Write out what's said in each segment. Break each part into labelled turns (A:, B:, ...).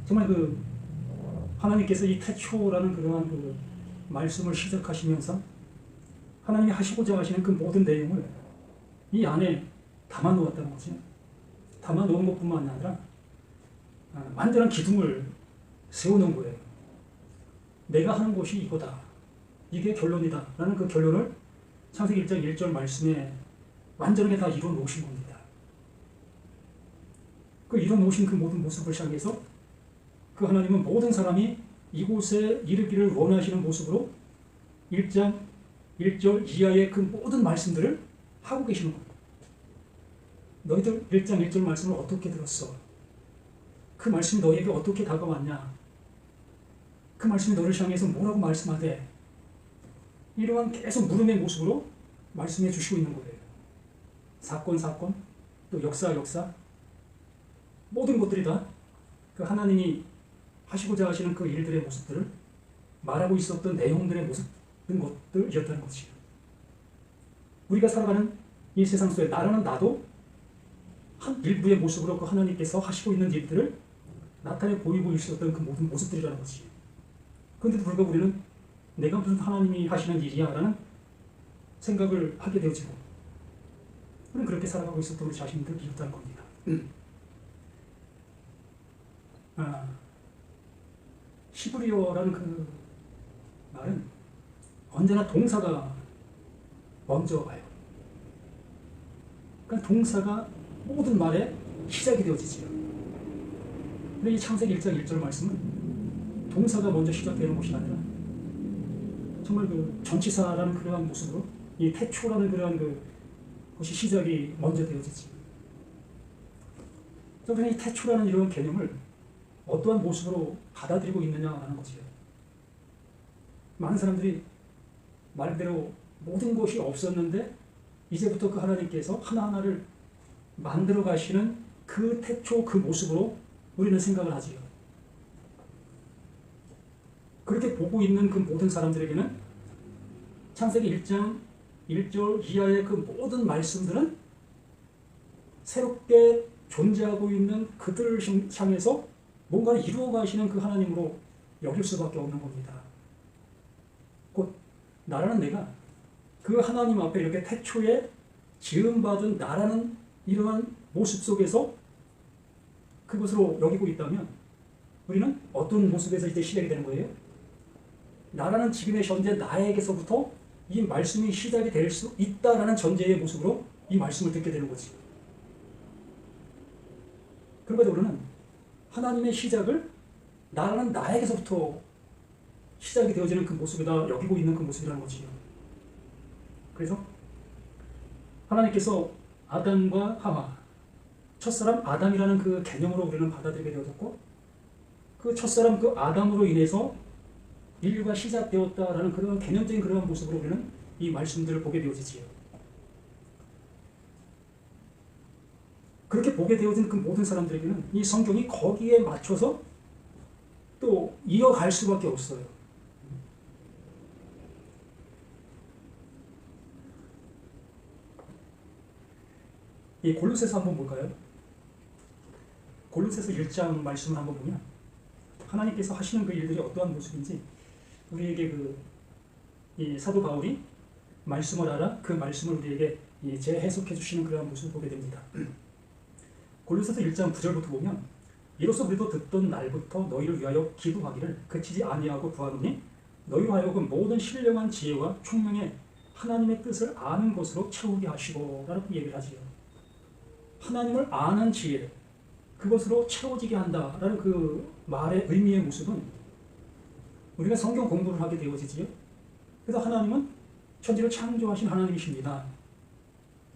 A: 정말 하나님께서 이 태초라는 그러한 말씀을 시작하시면서 하나님이 하시고자 하시는 그 모든 내용을 이 안에 담아 놓았다는 거죠. 담아 놓은 것뿐만 아니라 완전한 기둥을 세워놓은 거예요. 내가 하는 것이 이거다. 이게 결론이다. 라는 그 결론을 창세기 1장 1절 말씀에 완전하게 다 이루어 놓으신 겁니다. 그 이루어 놓으신 그 모든 모습을 향해서 그 하나님은 모든 사람이 이곳에 이르기를 원하시는 모습으로 1장 1절 이하의 그 모든 말씀들을 하고 계시는 겁니다. 너희들 1장 1절 말씀을 어떻게 들었어? 그 말씀이 너희에게 어떻게 다가왔냐? 그 말씀이 너를 향해서 뭐라고 말씀하되? 이러한 계속 물음의 모습으로 말씀해 주시고 있는 거예요. 사건, 또 역사, 모든 것들이 다 그 하나님이 하시고자 하시는 그 일들의 모습들을 말하고 있었던 내용들의 모습, 그런 것들이었다는 것이에요. 우리가 살아가는 이 세상 속에 나라는 나도 한 일부의 모습으로 그 하나님께서 하시고 있는 일들을 나타내 보이고 있었던 그 모든 모습들이라는 것이에요. 그런데도 불구하고 우리는 내가 무슨 하나님이 하시는 일이야 라는 생각을 하게 되어지고 우리는 그렇게 살아가고 있었던 우리 자신들을 비웃다는 겁니다. 히브리어라는 그 말은 언제나 동사가 먼저 와요. 그러니까 동사가 모든 말의 시작이 되어지지요. 근데 이 창세기 1장 1절 말씀은 동사가 먼저 시작되는 것이 아니라 정말 전치사라는 그러한 모습으로 이 태초라는 그러한 것이 시작이 먼저 되어지지. 그래서 이 태초라는 이런 개념을 어떠한 모습으로 받아들이고 있느냐라는 거지요. 많은 사람들이 말대로 모든 것이 없었는데 이제부터 그 하나님께서 하나하나를 만들어 가시는 그 태초 그 모습으로 우리는 생각을 하지요. 그렇게 보고 있는 그 모든 사람들에게는 창세기 1장 1절 이하의 그 모든 말씀들은 새롭게 존재하고 있는 그들을 향해서 뭔가를 이루어 가시는 그 하나님으로 여길 수밖에 없는 겁니다. 곧 나라는 내가 그 하나님 앞에 이렇게 태초에 지음받은 나라는 이러한 모습 속에서 그것으로 여기고 있다면 우리는 어떤 모습에서 이제 시작이 되는 거예요? 나라는 지금의 현재 나에게서부터 이 말씀이 시작이 될 수 있다라는 전제의 모습으로 이 말씀을 듣게 되는 거지. 그러니까 우리는 하나님의 시작을 나라는 나에게서부터 시작이 되어지는 그 모습에다 여기고 있는 그 모습이라는 거지요. 그래서 하나님께서 아담과 하와, 첫사람 아담이라는 그 개념으로 우리는 받아들이게 되어졌고 그 첫사람 그 아담으로 인해서 인류가 시작되었다라는 그런 개념적인 그런 모습으로 우리는 이 말씀들을 보게 되어지지요. 그렇게 보게 되어진 그 모든 사람들에게는 이 성경이 거기에 맞춰서 또 이어갈 수밖에 없어요. 이 골로새서 한번 볼까요? 골로새서 1장 말씀을 한번 보면 하나님께서 하시는 그 일들이 어떠한 모습인지 우리에게 이 사도 바울이 말씀을 알아 그 말씀을 우리에게 재해석해 주시는 그런 모습을 보게 됩니다. 골로새서 1장 9절부터 보면 이로써 우리도 듣던 날부터 너희를 위하여 기도하기를 그치지 아니하고 구하노니 너희로 하여금 모든 신령한 지혜와 총명의 하나님의 뜻을 아는 것으로 채우게 하시고 라고 얘기를 하지요. 하나님을 아는 지혜 그것으로 채워지게 한다라는 그 말의 의미의 모습은 우리가 성경 공부를 하게 되어지지요. 그래서 하나님은 천지를 창조하신 하나님이십니다.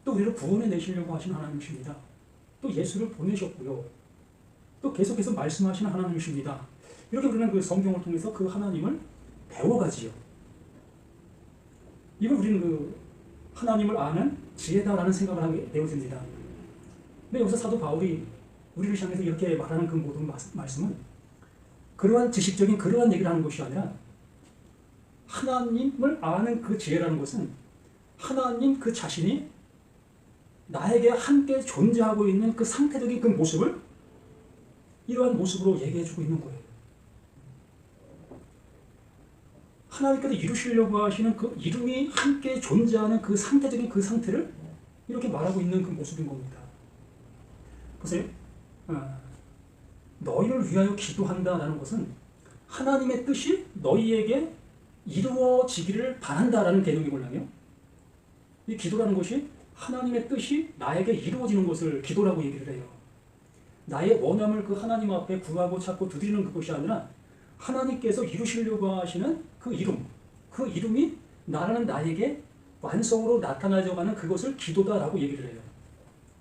A: 또 우리를 구원해 내시려고 하신 하나님이십니다. 또 예수를 보내셨고요. 또 계속해서 말씀하시는 하나님이십니다. 이렇게 우리는 그 성경을 통해서 그 하나님을 배워가지요. 이걸 우리는 하나님을 아는 지혜다라는 생각을 하게 되어집니다. 근데 여기서 사도 바울이 우리를 향해서 이렇게 말하는 그 모든 말씀은 그러한 지식적인 그러한 얘기를 하는 것이 아니라 하나님을 아는 그 지혜라는 것은 하나님 그 자신이 나에게 함께 존재하고 있는 그 상태적인 그 모습을 이러한 모습으로 얘기해주고 있는 거예요. 하나님께서 이루시려고 하시는 그 이름이 함께 존재하는 그 상태적인 그 상태를 이렇게 말하고 있는 그 모습인 겁니다. 보세요. 너희를 위하여 기도한다라는 것은 하나님의 뜻이 너희에게 이루어지기를 바란다라는 개념이거든요. 이 기도라는 것이 하나님의 뜻이 나에게 이루어지는 것을 기도라고 얘기를 해요. 나의 원함을 그 하나님 앞에 구하고 찾고 두드리는 그것이 아니라 하나님께서 이루시려고 하시는 그 이름, 그 이름이 나라는 나에게 완성으로 나타나져가는 그것을 기도다라고 얘기를 해요.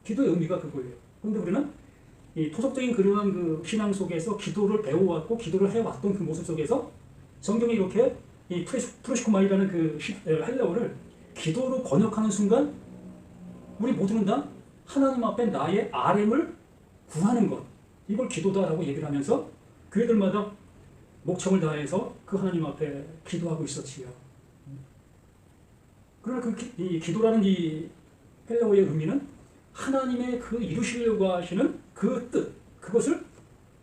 A: 기도의 의미가 그거예요. 그런데 우리는 이 토속적인 그러한 그 신앙 속에서 기도를 배워왔고 기도를 해왔던 그 모습 속에서 성경이 이렇게 이 프로시코마이라는 그 헬라어를 기도로 번역하는 순간 우리 모두는 다 하나님 앞에 나의 RM을 구하는 것, 이걸 기도다라고 얘기를 하면서 교회들마다 목청을 다해서 그 하나님 앞에 기도하고 있었지요. 그러나 이 기도라는 이 헬라어의 의미는 하나님의 그 이루시려고 하시는 그 뜻, 그것을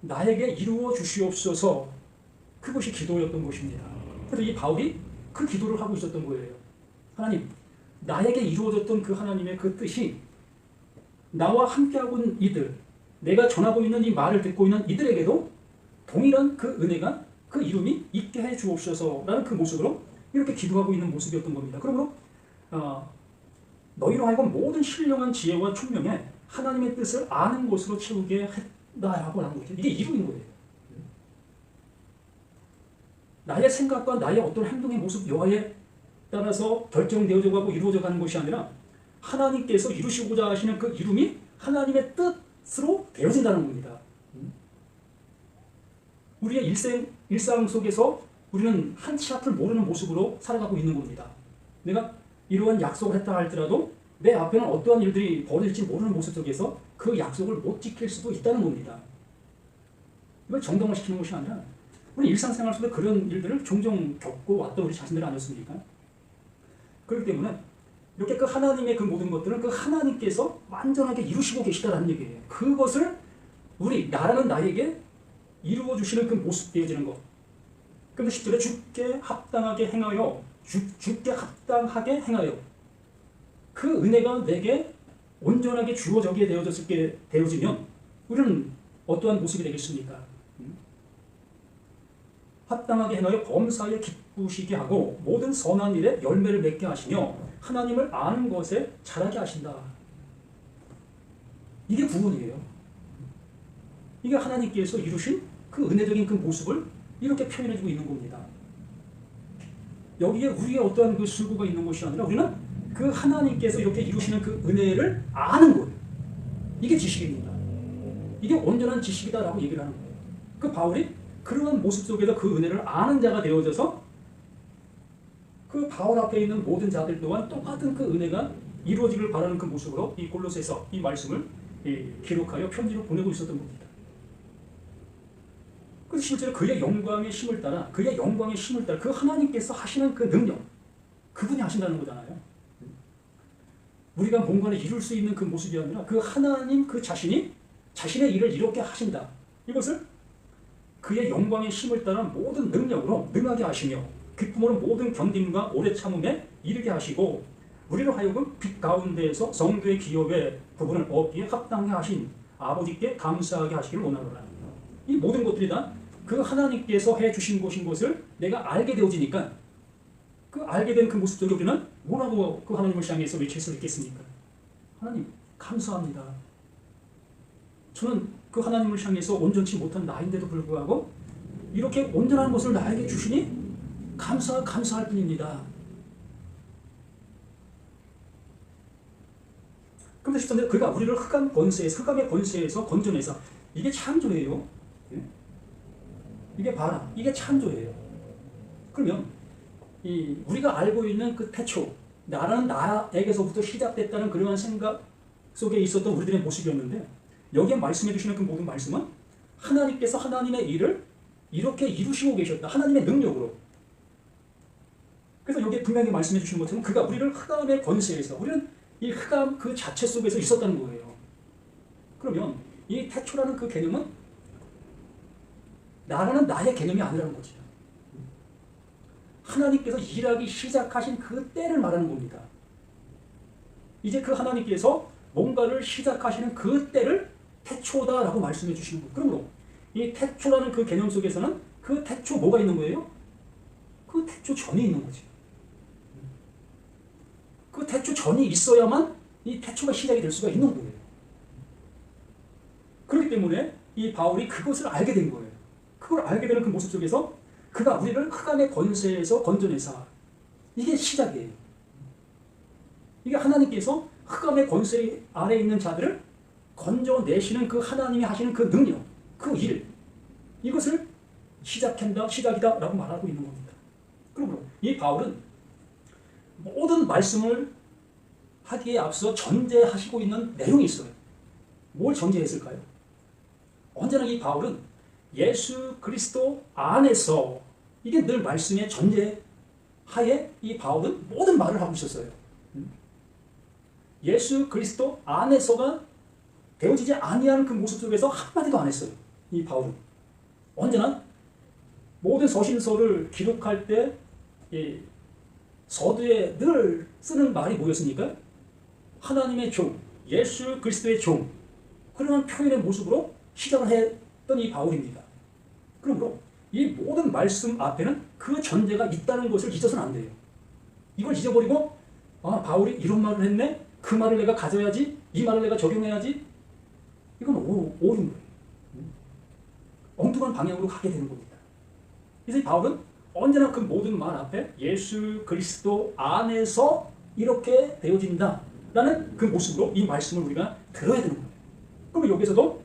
A: 나에게 이루어 주시옵소서, 그것이 기도였던 것입니다. 그래서 이 바울이 그 기도를 하고 있었던 거예요. 하나님, 나에게 이루어졌던 그 하나님의 그 뜻이 나와 함께하고 있는 이들, 내가 전하고 있는 이 말을 듣고 있는 이들에게도 동일한 그 은혜가, 그 이름이 있게 해 주옵소서라는 그 모습으로 이렇게 기도하고 있는 모습이었던 겁니다. 그러므로 너희로 하여금 모든 신령한 지혜와 총명에 하나님의 뜻을 아는 것으로 채우게 했다라고 하는 거죠. 이게 이름인 거예요. 나의 생각과 나의 어떤 행동의 모습 여하에 따라서 결정되어져 가고 이루어져 가는 것이 아니라 하나님께서 이루시고자 하시는 그 이름이 하나님의 뜻으로 되어진다는 겁니다. 우리의 일상 속에서 우리는 한치 앞을 모르는 모습으로 살아가고 있는 겁니다. 내가 이러한 약속을 했다 할지라도 내 앞에는 어떠한 일들이 벌어질지 모르는 모습 속에서 그 약속을 못 지킬 수도 있다는 겁니다. 이걸 정당화시키는 것이 아니라 우리 일상생활 속에 그런 일들을 종종 겪고 왔던 우리 자신들 아니었습니까? 그렇기 때문에 이렇게 그 하나님의 그 모든 것들은 그 하나님께서 완전하게 이루시고 계시다라는 얘기예요. 그것을 나라는 나에게 이루어 주시는 그 모습 되어지는 것. 그런데 10절에 주께 합당하게 행하여, 주께 합당하게 행하여, 그 은혜가 내게 온전하게 주어지게 되어지면 우리는 어떠한 모습이 되겠습니까? 합당하게 행하여 범사에 기쁘시게 하고 모든 선한 일에 열매를 맺게 하시며 하나님을 아는 것에 자라게 하신다. 이게 구원이에요. 이게 하나님께서 이루신 그 은혜적인 그 모습을 이렇게 표현해주고 있는 겁니다. 여기에 우리의 어떠한 그 술구가 있는 것이 아니라 우리는 그 하나님께서 이렇게 이루시는 그 은혜를 아는 거예요. 이게 지식입니다. 이게 온전한 지식이다라고 얘기를 하는 거예요. 그 바울이 그러한 모습 속에서 그 은혜를 아는 자가 되어져서 그 바울 앞에 있는 모든 자들 또한 똑같은 그 은혜가 이루어지길 바라는 그 모습으로 이 골로새서 이 말씀을 기록하여 편지로 보내고 있었던 겁니다. 그래서 실제로 그의 영광의 힘을 따라 그 하나님께서 하시는 그 능력, 그분이 하신다는 거잖아요. 우리가 뭔가를 이룰 수 있는 그 모습이 아니라 그 하나님 그 자신이 자신의 일을 이렇게 하신다. 이것을 그의 영광의 힘을 따라 모든 능력으로 능하게 하시며 기쁨으로 모든 견딤과 오래 참음에 이르게 하시고 우리로 하여금 빛 가운데에서 성도의 기업의 부분을 얻기에 합당하게 하신 아버지께 감사하게 하시기를 원하노라. 이 모든 것들이 다 그 하나님께서 해주신 것을 내가 알게 되어지니까 그 알게 된 그 모습 속에 우리는 뭐라고 그 하나님을 향해서 외칠 수 있겠습니까? 하나님 감사합니다. 저는 그 하나님을 향해서 온전치 못한 나인데도 불구하고 이렇게 온전한 것을 나에게 주시니 감사할 뿐입니다. 그런데 싶던데 그가 우리를 흑암의 권세에서 건져내서 이게 창조예요. 이게 바람, 이게 창조예요. 그러면 우리가 알고 있는 그 태초, 나라는 나에게서부터 시작됐다는 그러한 생각 속에 있었던 우리들의 모습이었는데 여기에 말씀해 주시는 그 모든 말씀은 하나님께서 하나님의 일을 이렇게 이루시고 계셨다. 하나님의 능력으로. 그래서 여기에 분명히 말씀해 주시는 것처럼 그가 우리를 흑암의 권세에서, 우리는 이 흑암 그 자체 속에서 있었다는 거예요. 그러면 이 태초라는 그 개념은 나라는 나의 개념이 아니라는 거죠. 하나님께서 일하기 시작하신 그 때를 말하는 겁니다. 이제 그 하나님께서 뭔가를 시작하시는 그 때를 태초다라고 말씀해 주시는 거예요. 그러므로 이 태초라는 그 개념 속에서는 그 태초 뭐가 있는 거예요? 그 태초 전이 있는 거지. 그 태초 전이 있어야만 이 태초가 시작이 될 수가 있는 거예요. 그렇기 때문에 이 바울이 그것을 알게 된 거예요. 그걸 알게 되는 그 모습 속에서 그가 우리를 흑암의 권세에서 건져내사. 이게 시작이에요. 이게 하나님께서 흑암의 권세 아래에 있는 자들을 건져내시는 그 하나님이 하시는 그 능력, 그 일, 이것을 시작이다 라고 말하고 있는 겁니다. 그러므로 이 바울은 모든 말씀을 하기에 앞서 전제하시고 있는 내용이 있어요. 뭘 전제했을까요? 언제나 이 바울은 예수 그리스도 안에서, 이게 늘 말씀의 전제하에 이 바울은 모든 말을 하고 있었어요. 예수 그리스도 안에서가 되어지지 아니하는 그 모습 속에서 한마디도 안 했어요. 이 바울은 언제나 모든 서신서를 기록할 때 이 서두에 늘 쓰는 말이 뭐였습니까? 하나님의 종, 예수 그리스도의 종, 그런 표현의 모습으로 시작을 했던 이 바울입니다. 그러므로 이 모든 말씀 앞에는 그 전제가 있다는 것을 잊어서는 안 돼요. 이걸 잊어버리고 바울이 이런 말을 했네? 그 말을 내가 가져야지? 이 말을 내가 적용해야지? 이건 옳은 거예요. 엉뚱한 방향으로 가게 되는 겁니다. 그래서 이 바울은 언제나 그 모든 말 앞에 예수 그리스도 안에서 이렇게 되어진다 라는 그 모습으로 이 말씀을 우리가 들어야 되는 거예요. 그럼 여기서도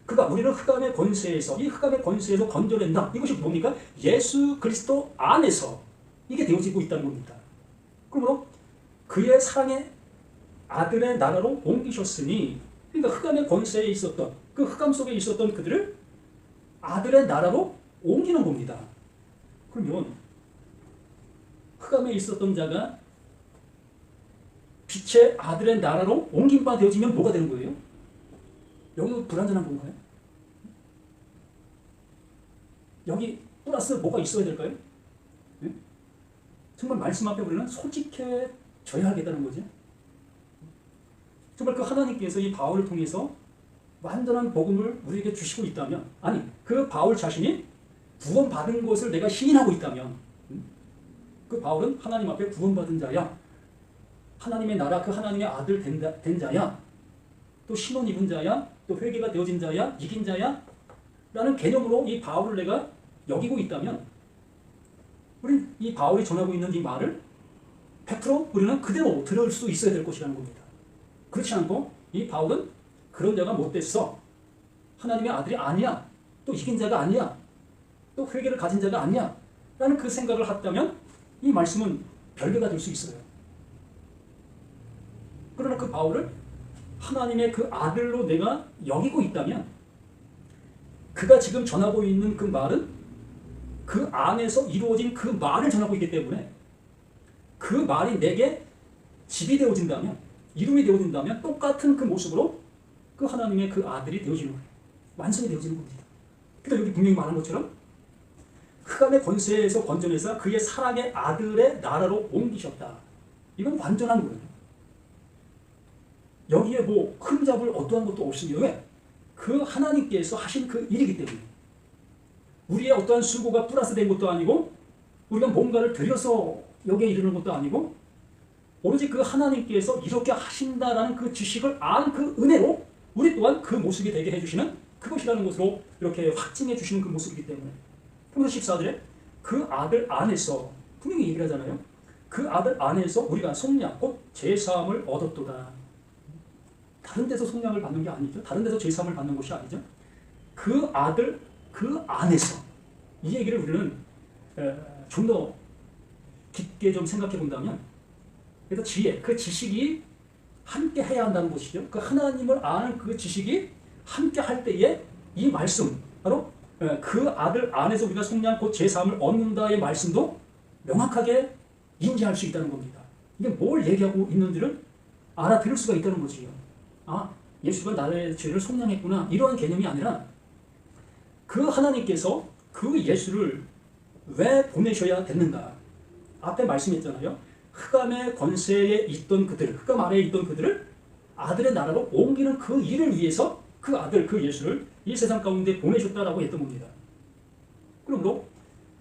A: 그가 우리를 흑암의 권세에서, 이 흑암의 권세에서 건져낸다. 이것이 뭡니까? 예수 그리스도 안에서 이게 되어지고 있다는 겁니다. 그러므로 그의 사랑의 아들의 나라로 옮기셨으니, 그러니까 흑암의 권세에 있었던, 그 흑암 속에 있었던 그들을 아들의 나라로 옮기는 겁니다. 그러면 흑암에 있었던 자가 빛의 아들의 나라로 옮긴 바 되어지면 뭐가 되는 거예요? 여기 불완전한 건가요? 여기 플러스 뭐가 있어야 될까요? 네? 정말 말씀 앞에 우리는 솔직해져야 하겠다는 거죠. 정말 그 하나님께서 이 바울을 통해서 완전한 복음을 우리에게 주시고 있다면, 아니 그 바울 자신이 구원받은 것을 내가 시인하고 있다면, 그 바울은 하나님 앞에 구원받은 자야, 하나님의 나라 그 하나님의 아들 된 자야, 또 신혼 입은 자야, 또 회개가 되어진 자야, 이긴 자야 라는 개념으로 이 바울을 내가 여기고 있다면, 우리는 이 바울이 전하고 있는 이 말을 100% 우리는 그대로 들을 수 있어야 될 것이라는 겁니다. 그렇지 않고 이 바울은 그런 자가 못됐어, 하나님의 아들이 아니야, 또 이긴 자가 아니야, 또 회개를 가진 자가 아니야 라는 그 생각을 했다면 이 말씀은 별개가 될 수 있어요. 그러나 그 바울을 하나님의 그 아들로 내가 여기고 있다면, 그가 지금 전하고 있는 그 말은 그 안에서 이루어진 그 말을 전하고 있기 때문에, 그 말이 내게 집이 되어진다면, 이름이 되어진다면 똑같은 그 모습으로 그 하나님의 그 아들이 되어지는 거예요. 완성이 되어지는 겁니다. 그래서 여기 분명히 말한 것처럼 흑암의 권세에서 건져내사 그의 사랑의 아들의 나라로 옮기셨다. 이건 완전한 거예요. 여기에 뭐 흠잡을 어떠한 것도 없습니다. 왜? 그 하나님께서 하신 그 일이기 때문에. 우리의 어떠한 수고가 플러스 된 것도 아니고, 우리가 뭔가를 들여서 여기에 이르는 것도 아니고, 오로지 그 하나님께서 이렇게 하신다라는 그 지식을 아는 그 은혜로 우리 또한 그 모습이 되게 해주시는 그것이라는 것으로 이렇게 확증해 주시는 그 모습이기 때문에. 그래서 14절에 그 아들 안에서 분명히 얘기를 하잖아요. 그 아들 안에서 우리가 속량 곧 제사함을 얻었도다. 다른 데서 속량을 받는 게 아니죠. 다른 데서 제사함을 받는 것이 아니죠. 그 아들 그 안에서, 이 얘기를 우리는 좀 더 깊게 좀 생각해 본다면, 그래서 지혜, 그 지식이 함께 해야 한다는 것이죠. 그 하나님을 아는 그 지식이 함께 할 때에 이 말씀, 바로 그 아들 안에서 우리가 속량 곧 제사함을 얻는다의 말씀도 명확하게 인지할 수 있다는 겁니다. 이게 뭘 얘기하고 있는지를 알아들을 수가 있다는 거지요. 아, 예수가 나의 죄를 속량했구나, 이러한 개념이 아니라 그 하나님께서 그 예수를 왜 보내셔야 됐는가? 앞에 말씀했잖아요. 흑암의 권세에 있던 그들, 흑암 아래에 있던 그들을 아들의 나라로 옮기는 그 일을 위해서 그 아들, 그 예수를 이 세상 가운데 보내셨다라고 했던 겁니다. 그러므로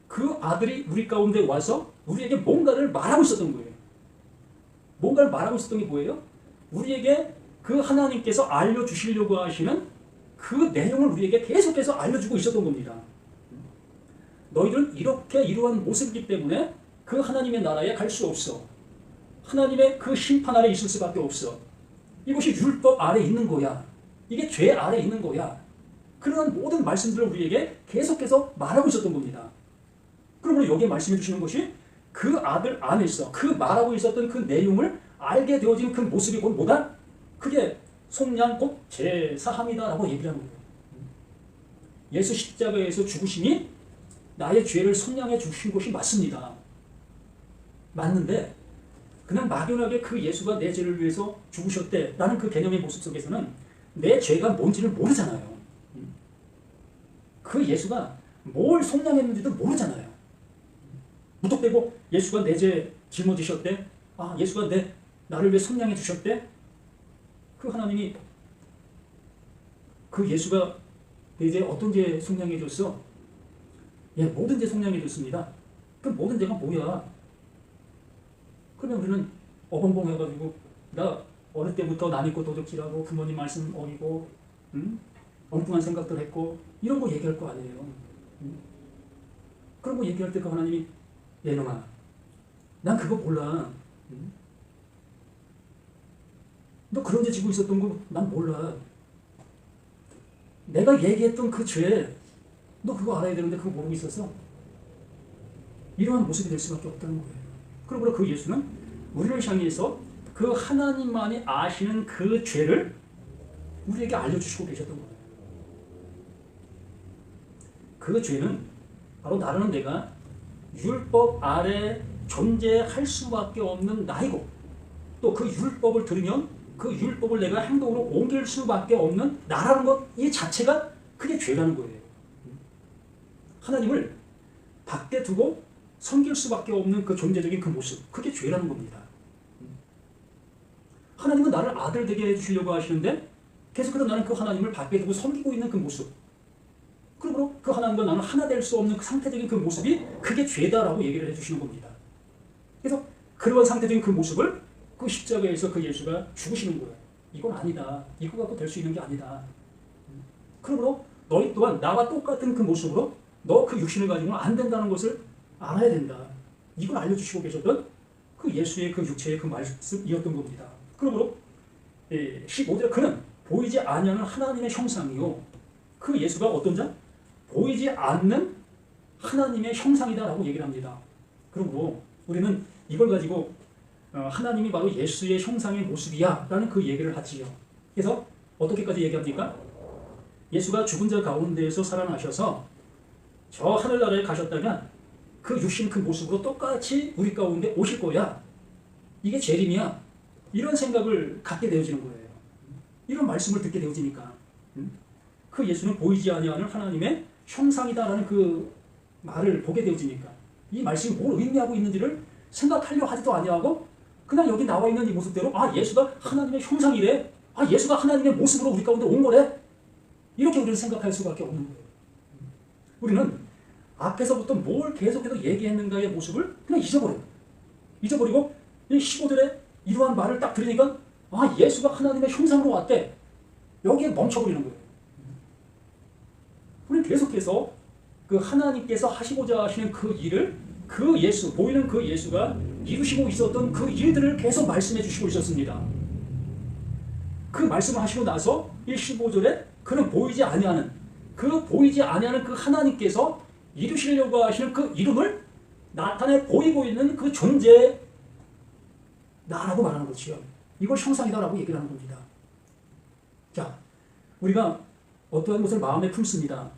A: 그 아들이 우리 가운데 와서 우리에게 뭔가를 말하고 있었던 거예요. 뭔가를 말하고 있었던 게 뭐예요? 우리에게 그 하나님께서 알려주시려고 하시는 그 내용을 우리에게 계속해서 알려주고 있었던 겁니다. 너희들은 이렇게 이러한 모습이기 때문에 그 하나님의 나라에 갈 수 없어. 하나님의 그 심판 아래 있을 수밖에 없어. 이것이 율법 아래 있는 거야. 이게 죄 아래 있는 거야. 그런 모든 말씀들을 우리에게 계속해서 말하고 있었던 겁니다. 그러므로 여기에 말씀해 주시는 것이 그 아들 안에서 그 말하고 있었던 그 내용을 알게 되어진 그 모습이 곧 뭐다? 그게 속량 곧 제사함이다라고 얘기를 하는 거예요. 예수 십자가에서 죽으심이 나의 죄를 속량해 주신 것이 맞습니다. 맞는데 그냥 막연하게 그 예수가 내 죄를 위해서 죽으셨대라는 그 개념의 모습 속에서는 내 죄가 뭔지를 모르잖아요. 그 예수가 뭘 속량했는지도 모르잖아요. 무턱대고 예수가 내 죄 짊어지셨대. 아, 예수가 나를 위해 속량해 주셨대. 그 하나님이 그 예수가 내 죄 어떤 죄 속량해 줬어? 예, 모든 죄 속량해 줬습니다. 그 모든 죄가 뭐야? 그러면 우리는 어벙벙해가지고 나 어릴 때부터 남있고 도적질하고 부모님 말씀 어기고 엉뚱한 생각들 했고 이런 거 얘기할 거 아니에요. 그런 거 얘기할 때 그 하나님이 얘놈아 난 그거 몰라. 너 그런 죄 지고 있었던 거 난 몰라. 내가 얘기했던 그 죄 너 그거 알아야 되는데 그거 모르고 있었어? 이러한 모습이 될 수밖에 없다는 거예요. 그러므로 그 예수는 우리를 향해서 그 하나님만이 아시는 그 죄를 우리에게 알려주시고 계셨던 거예요. 그 죄는 바로 나라는 내가 율법 아래 존재할 수밖에 없는 나이고 또 그 율법을 들으면 그 율법을 내가 행동으로 옮길 수밖에 없는 나라는 것 이 자체가 그게 죄라는 거예요. 하나님을 밖에 두고 섬길 수밖에 없는 그 존재적인 그 모습 그게 죄라는 겁니다. 하나님은 나를 아들 되게 해주시려고 하시는데 계속해서 나는 그 하나님을 밖에 두고 섬기고 있는 그 모습 그러므로 그 하나님과 나는 하나 될 수 없는 그 상태적인 그 모습이 그게 죄다라고 얘기를 해주시는 겁니다. 그래서 그러한 상태적인 그 모습을 그 십자가에서 그 예수가 죽으시는 거예요. 이건 아니다. 이거 갖고 될 수 있는 게 아니다. 그러므로 너희 또한 나와 똑같은 그 모습으로 너 그 육신을 가지고는 안 된다는 것을 알아야 된다. 이걸 알려주시고 계셨던 그 예수의 그 육체의 그 말씀이었던 겁니다. 그러므로 15절에 그는 보이지 아니하는 하나님의 형상이요. 그 예수가 어떤 자? 보이지 않는 하나님의 형상이다라고 얘기를 합니다. 그러므로 우리는 이걸 가지고 하나님이 바로 예수의 형상의 모습이야 라는 그 얘기를 하지요. 그래서 어떻게까지 얘기합니까? 예수가 죽은 자 가운데에서 살아나셔서 저 하늘나라에 가셨다면 그 육신 그 모습으로 똑같이 우리 가운데 오실 거야. 이게 재림이야. 이런 생각을 갖게 되어지는 거예요. 이런 말씀을 듣게 되어지니까. 그 예수는 보이지 아니하는 하나님의 형상이다라는 그 말을 보게 되어지니까 이 말씀이 뭘 의미하고 있는지를 생각하려 하지도 아니하고 그냥 여기 나와 있는 이 모습대로 아 예수가 하나님의 형상이래. 아 예수가 하나님의 모습으로 우리 가운데 온 거래. 이렇게 우리는 생각할 수밖에 없는 거예요. 우리는 앞에서부터 뭘 계속해서 얘기했는가의 모습을 그냥 잊어버려요. 잊어버리고 이 15절에 이러한 말을 딱 들으니까 아 예수가 하나님의 형상으로 왔대. 여기에 멈춰버리는 거예요. 우리는 계속해서 그 하나님께서 하시고자 하시는 그 일을 그 예수, 보이는 그 예수가 이루시고 있었던 그 일들을 계속 말씀해 주시고 있었습니다. 그 말씀을 하시고 나서 이 15절에 그는 보이지 아니하는 그 하나님께서 이루시려고 하시는 그 이름을 나타내 보이고 있는 그 존재 나라고 말하는 거지요. 이걸 형상이다라고 얘기를 하는 겁니다. 자, 우리가 어떠한 것을 마음에 품습니다.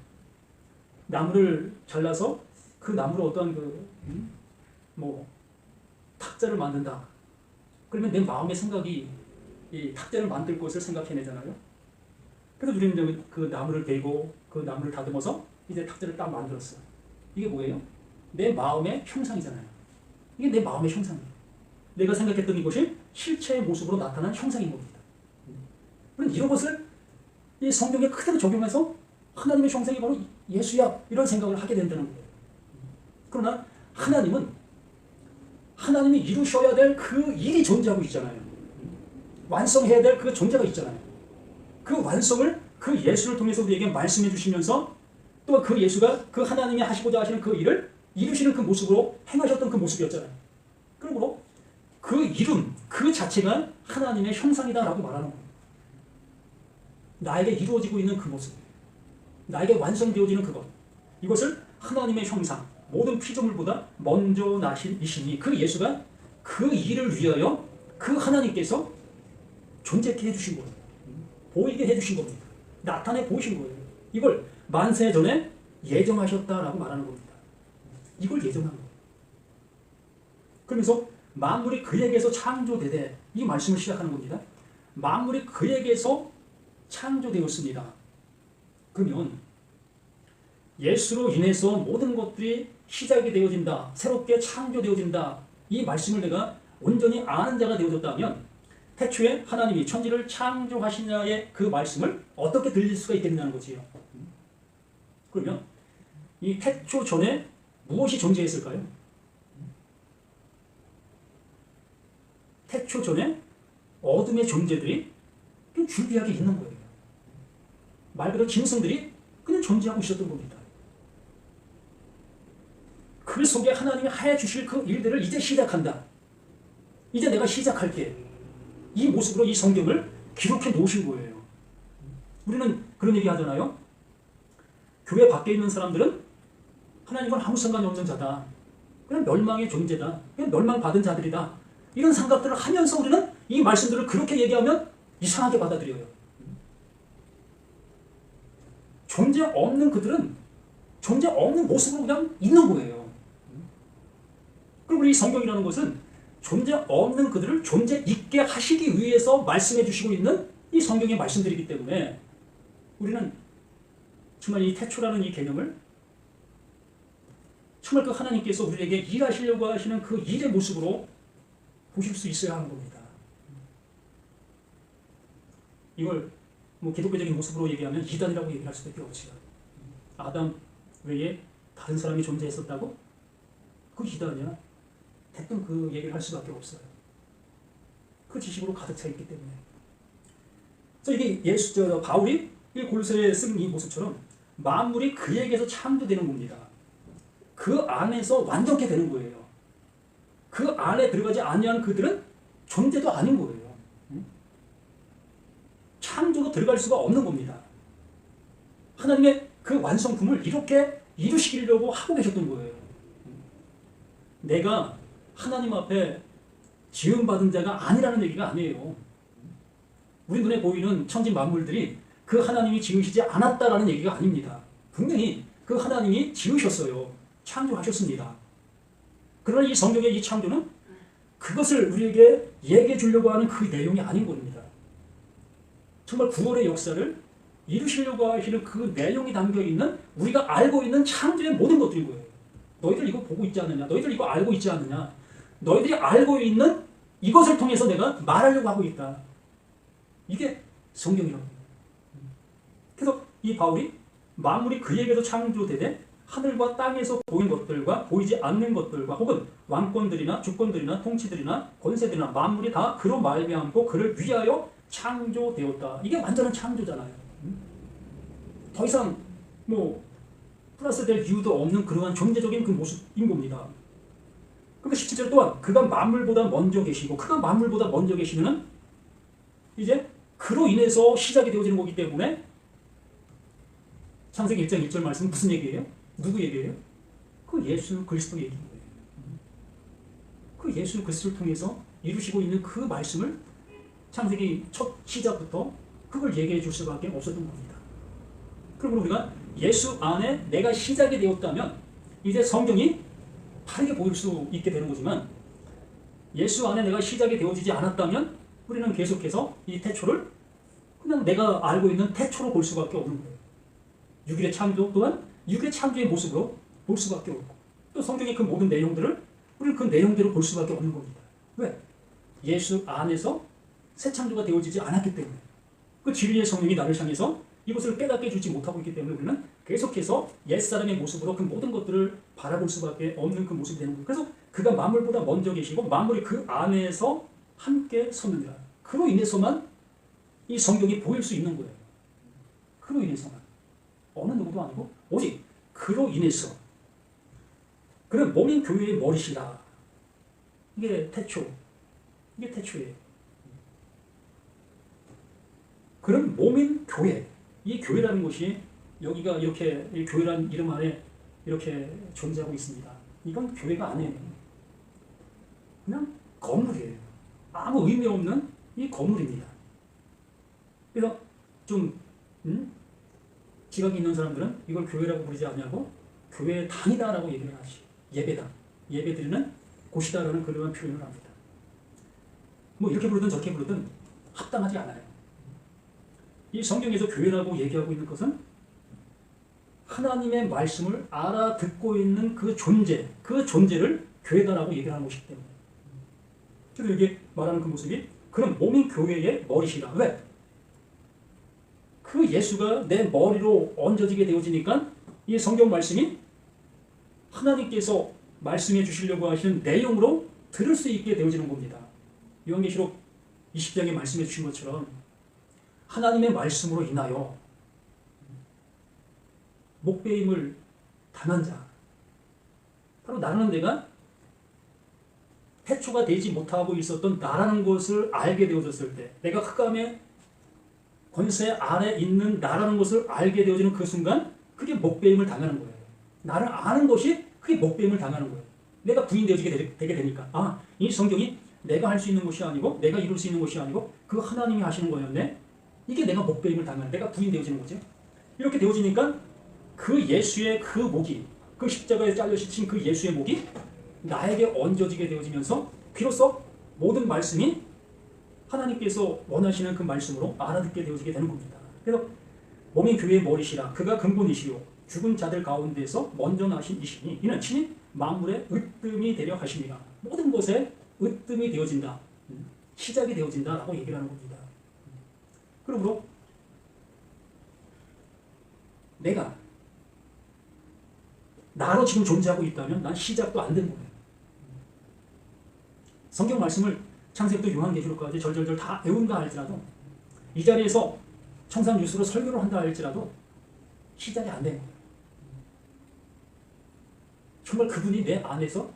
A: 나무를 잘라서 그 나무로 어떠한 탁자를 만든다. 그러면 내 마음의 생각이 이 탁자를 만들 것을 생각해내잖아요. 그래서 우리는 그 나무를 베고 그 나무를 다듬어서 이제 탁자를 딱 만들었어. 이게 뭐예요? 내 마음의 형상이잖아요. 이게 내 마음의 형상이에요. 내가 생각했던 이것이 실체의 모습으로 나타난 형상인 겁니다. 그럼 이런 것을 이 성경에 그대로 적용해서 하나님의 형상이 바로 예수야 이런 생각을 하게 된다는 거예요. 그러나 하나님이 이루셔야 될 그 일이 존재하고 있잖아요. 완성해야 될 그 존재가 있잖아요. 그 완성을 그 예수를 통해서 우리에게 말씀해 주시면서 또 그 예수가 그 하나님이 하시고자 하시는 그 일을 이루시는 그 모습으로 행하셨던 그 모습이었잖아요. 그러므로 그 이름 그 자체가 하나님의 형상이다라고 말하는 거예요. 나에게 이루어지고 있는 그 모습, 나에게 완성되어지는 그것, 이것을 하나님의 형상, 모든 피조물보다 먼저 나신 이시니 그 예수가 그 일을 위하여 그 하나님께서 존재케 해주신 거예요. 보이게 해주신 겁니다. 나타내 보이신 거예요. 이걸 만세 전에 예정하셨다라고 말하는 겁니다. 이걸 예정한 거예요. 그러면서 만물이 그에게서 창조되되 이 말씀을 시작하는 겁니다. 만물이 그에게서 창조되었습니다. 그러면 예수로 인해서 모든 것들이 시작이 되어진다. 새롭게 창조되어진다. 이 말씀을 내가 온전히 아는 자가 되어졌다면 태초에 하나님이 천지를 창조하시냐의 그 말씀을 어떻게 들릴 수가 있겠냐는 거지요. 그러면 이 태초 전에 무엇이 존재했을까요? 태초 전에 어둠의 존재들이 준비하게 있는 거예요. 말 그대로 짐승들이 그냥 존재하고 있었던 겁니다. 그 속에 하나님이 하여 주실 그 일들을 이제 시작한다. 이제 내가 시작할게. 이 모습으로 이 성경을 기록해 놓으신 거예요. 우리는 그런 얘기 하잖아요. 교회 밖에 있는 사람들은 하나님과 아무 상관이 없는 자다. 그냥 멸망의 존재다. 그냥 멸망받은 자들이다. 이런 생각들을 하면서 우리는 이 말씀들을 그렇게 얘기하면 이상하게 받아들여요. 존재 없는 그들은 존재 없는 모습으로 그냥 있는 거예요. 그리고 이 성경이라는 것은 존재 없는 그들을 존재 있게 하시기 위해서 말씀해 주시고 있는 이 성경의 말씀들이기 때문에 우리는 정말 이 태초라는 이 개념을 정말 그 하나님께서 우리에게 일하시려고 하시는 그 일의 모습으로 보실 수 있어야 하는 겁니다. 이걸 뭐 기독교적인 모습으로 얘기하면 이단이라고 얘기할 수밖에 없지요. 아담 외에 다른 사람이 존재했었다고? 그 이단이야. 대뜸 그 얘기를 할 수밖에 없어요. 그 지식으로 가득 차 있기 때문에. 그래서 이게 바울이 이 골로새에 쓴 이 모습처럼 만물이 그에게서 창조되는 겁니다. 그 안에서 완전케 되는 거예요. 그 안에 들어가지 아니한 그들은 존재도 아닌 거예요. 창조도 들어갈 수가 없는 겁니다. 하나님의 그 완성품을 이렇게 이루시려고 하고 계셨던 거예요. 내가 하나님 앞에 지음받은 자가 아니라는 얘기가 아니에요. 우리 눈에 보이는 천지 만물들이 그 하나님이 지으시지 않았다라는 얘기가 아닙니다. 분명히 그 하나님이 지으셨어요. 창조하셨습니다. 그러나 이 성경의 이 창조는 그것을 우리에게 얘기해 주려고 하는 그 내용이 아닌 겁니다. 정말 구원의 역사를 이루시려고 하시는 그 내용이 담겨있는 우리가 알고 있는 창조의 모든 것들인 거예요. 너희들 이거 보고 있지 않느냐? 너희들 이거 알고 있지 않느냐? 너희들이 알고 있는 이것을 통해서 내가 말하려고 하고 있다. 이게 성경이라고. 그래서 이 바울이 만물이 그에게서 창조되되 하늘과 땅에서 보이는 것들과 보이지 않는 것들과 혹은 왕권들이나 주권들이나 통치들이나 권세들이나 만물이 다 그로 말미암고 그를 위하여 창조되었다. 이게 완전한 창조잖아요. 더 이상 뭐 플러스 될 이유도 없는 그러한 존재적인 그 모습인 겁니다. 그런데 17절 또한 그가 만물보다 먼저 계시고 그가 만물보다 먼저 계시면은 이제 그로 인해서 시작이 되어지는 거기 때문에 창세기 1장 1절 말씀은 무슨 얘기예요? 누구 얘기예요? 그 예수 그리스도 얘기인 거예요. 그 예수 그리스도를 통해서 이루시고 있는 그 말씀을 창세기 첫 시작부터 그걸 얘기해 줄 수밖에 없었던 겁니다. 그러므로 우리가 예수 안에 내가 시작이 되었다면 이제 성경이 다르게 보일 수 있게 되는 거지만 예수 안에 내가 시작이 되어지지 않았다면 우리는 계속해서 이 태초를 그냥 내가 알고 있는 태초로 볼 수밖에 없는 거예요. 6일의 창조 또한 6일의 창조의 모습으로 볼 수밖에 없고, 또 성경의 그 모든 내용들을 우리는 그 내용대로 볼 수밖에 없는 겁니다. 왜? 예수 안에서 새 창조가 되어지지 않았기 때문에, 그 진리의 성령이 나를 향해서 이것을 깨닫게 주지 못하고 있기 때문에 우리는 계속해서 옛사람의 모습으로 그 모든 것들을 바라볼 수밖에 없는 그 모습이 되는 거예요. 그래서 그가 만물보다 먼저 계시고 만물이 그 안에서 함께 섰느니라. 그로 인해서만 이 성경이 보일 수 있는 거예요. 그로 인해서만. 어느 누구도 아니고 오직 그로 인해서. 그는 몸인 교회의 머리시라. 이게 태초. 이게 태초예요. 그런 몸인 교회. 이 교회라는 것이 여기가 이렇게 이 교회라는 이름 안에 이렇게 존재하고 있습니다. 이건 교회가 아니에요. 그냥 건물이에요. 아무 의미 없는 이 건물입니다. 그래서 좀 지각이 있는 사람들은 이걸 교회라고 부르지 않냐고 교회의 당이다라고 얘기를 하시. 예배당. 예배드리는 곳이다라는 그러한 표현을 합니다. 뭐 이렇게 부르든 저렇게 부르든 합당하지 않아요. 이 성경에서 교회라고 얘기하고 있는 것은 하나님의 말씀을 알아듣고 있는 그 존재, 그 존재를 교회다라고 얘기를 하는 것이기 때문에. 그래서 여기 말하는 그 모습이 그런 몸인 교회의 머리시라. 왜? 그 예수가 내 머리로 얹어지게 되어지니까 이 성경 말씀이 하나님께서 말씀해 주시려고 하시는 내용으로 들을 수 있게 되어지는 겁니다. 요한계시록 20장에 말씀해 주신 것처럼 하나님의 말씀으로 인하여 목배임을 당한 자, 바로 나라는 내가 태초가 되지 못하고 있었던 나라는 것을 알게 되어졌을 때, 내가 흑암의 권세 아래 있는 나라는 것을 알게 되어지는 그 순간 그게 목배임을 당하는 거예요. 나를 아는 것이 그게 목배임을 당하는 거예요. 내가 부인되어지게 되게 되니까 이 성경이 내가 할 수 있는 것이 아니고 내가 이룰 수 있는 것이 아니고 그 하나님이 하시는 거였네. 이게 내가 목배임을 당하는, 내가 부인되어지는 거지. 이렇게 되어지니까 그 예수의 그 목이, 그 십자가에 잘려 지친 그 예수의 목이 나에게 얹어지게 되어지면서 비로소 모든 말씀이 하나님께서 원하시는 그 말씀으로 알아듣게 되어지게 되는 겁니다. 그래서 몸인 교회의 머리시라. 그가 근본이시요 죽은 자들 가운데서 먼저 나신 이시니 이는 친히 만물의 으뜸이 되려 하십니다. 모든 것에 으뜸이 되어진다. 시작이 되어진다라고 얘기를 하는 겁니다. 그러므로 내가 나로 지금 존재하고 있다면 난 시작도 안 되는 거예요. 성경 말씀을 창세기부터 요한계시록까지 절절절 다 외운다 할지라도 이 자리에서 청산유수로 설교를 한다 할지라도 시작이 안 되는 거예요. 정말 그분이 내 안에서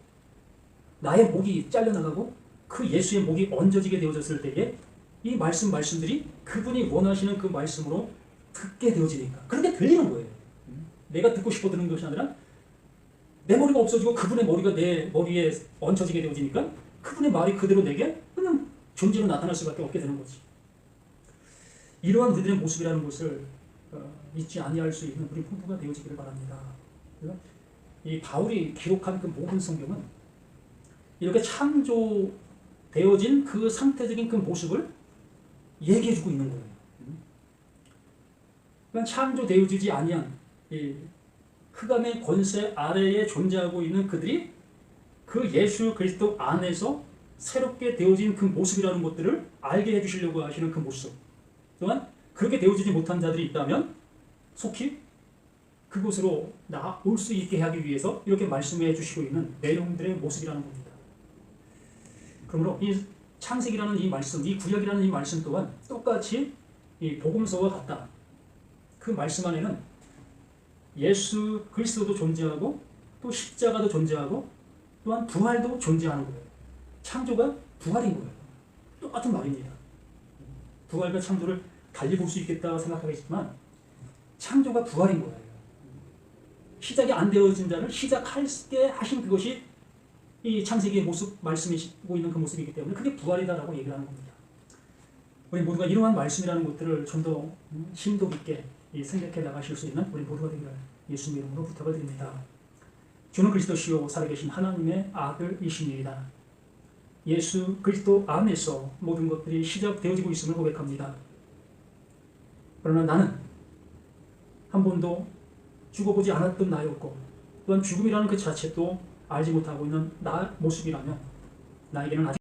A: 나의 목이 잘려나가고 그 예수의 목이 얹어지게 되어졌을 때에 이 말씀들이 그분이 원하시는 그 말씀으로 듣게 되어지니까 그렇게 들리는 거예요. 내가 듣고 싶어 듣는 것이 아니라 내 머리가 없어지고 그분의 머리가 내 머리에 얹혀지게 되어지니까 그분의 말이 그대로 내게 그냥 존재로 나타날 수밖에 없게 되는 거지. 이러한 우리들의 모습이라는 것을 잊지 아니할 수 있는 우리 풍부가 되어지기를 바랍니다. 이 바울이 기록한 그 모든 성경은 이렇게 창조되어진 그 상태적인 그 모습을 얘기해주고 있는 거예요. 그러니까 창조되어지지 아니한 이 흑암의 권세 아래에 존재하고 있는 그들이 그 예수 그리스도 안에서 새롭게 되어진 그 모습이라는 것들을 알게 해주시려고 하시는 그 모습. 또한 그렇게 되어지지 못한 자들이 있다면 속히 그곳으로 나올 수 있게 하기 위해서 이렇게 말씀해 주시고 있는 내용들의 모습이라는 겁니다. 그러므로 이 창세기라는 이 말씀, 이 구약이라는 이 말씀 또한 똑같이 이 복음서와 같다. 그 말씀 안에는 예수 그리스도도 존재하고 또 십자가도 존재하고 또한 부활도 존재하는 거예요. 창조가 부활인 거예요. 똑같은 말입니다. 부활과 창조를 달리 볼 수 있겠다 생각하겠지만 창조가 부활인 거예요. 시작이 안 되어진 자를 시작하게 하신 그것이 이 창세기의 모습, 말씀이고 있는 그 모습이기 때문에 그게 부활이다라고 얘기를 하는 겁니다. 우리 모두가 이러한 말씀이라는 것들을 좀 더 심도 깊게 생각해 나가실 수 있는 우리 모두가 되기를 예수님의 이름으로 부탁을 드립니다. 주는 그리스도시요 살아계신 하나님의 아들이시니이다. 예수 그리스도 안에서 모든 것들이 시작되어지고 있음을 고백합니다. 그러나 나는 한 번도 죽어보지 않았던 나였고 또한 죽음이라는 그 자체도 알지 못하고 있는 나 모습이라면 나에게는 아직